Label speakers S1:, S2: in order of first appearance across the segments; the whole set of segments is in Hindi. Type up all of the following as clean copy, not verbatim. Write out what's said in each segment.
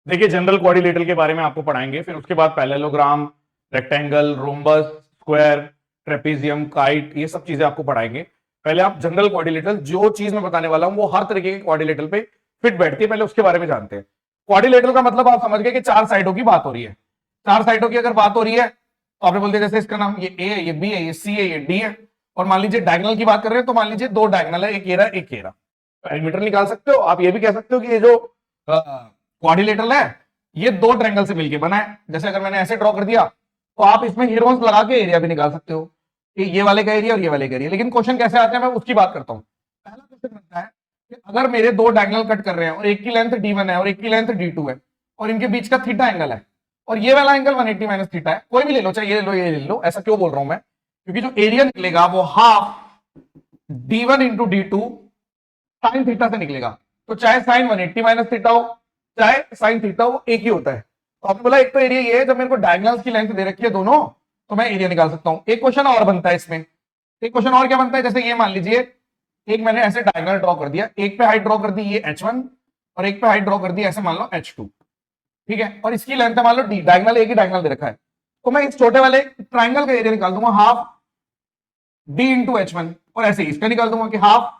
S1: देखिए जनरल क्वाड्रिलेटरल के बारे में आपको पढ़ाएंगे, फिर उसके बाद parallelogram, rectangle, rhombus, square, trapezium, kite, ये सब चीजें आपको पढ़ाएंगे। पहले आप जनरल क्वाड्रिलेटरल, जो चीज मैं बताने वाला हूं वो हर तरीके के क्वाड्रिलेटरल पे फिट बैठती है, पहले उसके बारे में जानते हैं। क्वाड्रिलेटरल का मतलब आप समझ गए कि चार साइडों की बात हो रही है। चार साइडों की अगर बात हो रही है तो आपने बोलते जैसे इसका नाम ये ए है, ये बी है, ये सी है, ये डी है, और मान लीजिए डायगोनल की बात कर रहे हैं तो मान लीजिए दो डायगोनल है, एक ये रहा, एक ये रहा। पैरामीटर निकाल सकते हो आप। ये भी कह सकते हो कि ये जो क्वाड्रिलेटरल है ये दो ट्रायंगल से मिलकर बना है। जैसे अगर मैंने ऐसे ड्रॉ कर दिया तो आप इसमें हीरोन्स लगा के एरिया भी निकाल सकते हो कि ये वाले का एरिया और ये वाले का एरिया। लेकिन क्वेश्चन कैसे आते हैं मैं उसकी बात करता हूं। पहला क्वेश्चन बनता है कि अगर मेरे दो डायगोनल कट कर रहे हैं और एक की लेंथ d1 है और एक की लेंथ d2 है और इनके बीच का थीटा एंगल है और ये वाला एंगल 180 माइनस थीटा है, कोई भी ले लो, चाहे ये ले लो, ये ले लो। ऐसा क्यों बोल रहा हूं मैं? क्योंकि जो एरिया निकलेगा वो half d1 into d2 sine theta से निकलेगा। तो चाहे साइन 180 माइनस थीटा हो चाहे साइन थीटा हो, एक ही होता है। तो आपने बोला एक तो एरिया ये है, जब मेरे को डायगोनल्स की लेंथ दे रखी है दोनों तो मैं एरिया निकाल सकता हूं। एक क्वेश्चन और बनता है इसमें। एक क्वेश्चन और क्या बनता है, जैसे ये मान लीजिए एक मैंने ऐसे डायगोनल ड्रॉ कर दिया, एक पे हाइट ड्रॉ कर दी ये h1 और एक पे हाइट ड्रॉ कर दी ऐसे मान लो h2, ठीक है, और इसकी लेंथ है मान लो d, डायगोनल एक ही डायगोनल दे रखा है। तो मैं इस छोटे वाले ट्राइंगल का एरिया निकाल दूंगा हाफ d इंटू h1 और ऐसे ही इसका निकाल दूंगा कि हाफ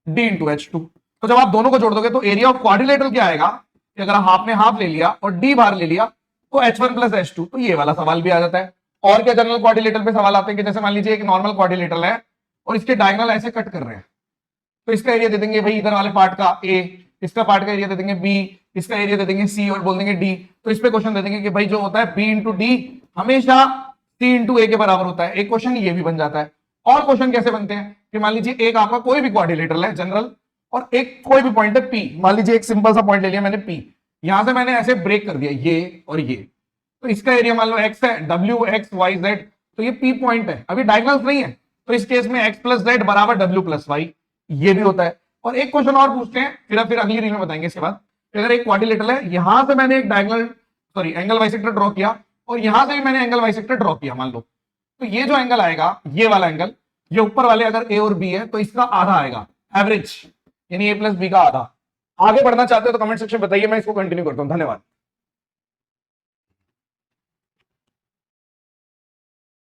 S1: d इंटू h2। तो जब आप दोनों को जोड़ दोगे तो एरिया ऑफ क्वाड्रिलेटरल क्या आएगा कि अगर हाफ ने हाफ ले लिया और d बाहर ले लिया तो h1 प्लस h2, तो ये वाला सवाल भी आ जाता है। और क्या जनरल क्वाड्रिलेटरल पे सवाल आते हैं कि जैसे मान लीजिए एक नॉर्मल क्वाड्रिलेटरल है और इसके डायगोनल ऐसे कट कर रहे हैं तो इसका एरिया दे देंगे भाई इधर वाले पार्ट का a, इसका पार्ट का एरिया दे देंगे b, इसका एरिया दे देंगे c और बोल देंगे d। तो इस पे क्वेश्चन दे देंगे कि भाई जो होता है b इंटू डी हमेशा c इंटू a के बराबर होता है। एक क्वेश्चन ये भी बन जाता है। और क्वेश्चन कैसे बनते हैं कि मान लीजिए एक आपका कोई भी क्वाड्रिलेटरल है जनरल और एक कोई भी पॉइंट है p, मान लीजिए एक सिंपल सा पॉइंट ले लिया मैंने p, यहां से मैंने ऐसे ब्रेक कर दिया ये और ये, तो इसका एरिया मान लो x है, w x y z, तो ये p पॉइंट है, अभी डायगोनल्स नहीं है तो इस केस में x प्लस जेड बराबर w प्लस वाई, ये भी होता है। और एक क्वेश्चन और पूछते हैं फिर अगली रील में बताएंगे इसके बाद। अगर एक क्वाड्रिलेटरल है यहां से मैंने एक diagonal sorry angle bisector draw किया और यहां से भी मैंने एंगल बाइसेक्टर ड्रॉ किया मान लो, तो ये जो एंगल आएगा ये वाला एंगल, ये ऊपर वाले अगर a और b है तो इसका आधा आएगा एवरेज, यानी a प्लस बी का आधा। आगे बढ़ना चाहते हो तो कमेंट सेक्शन बताइए, मैं इसको कंटिन्यू करता हूं। धन्यवाद।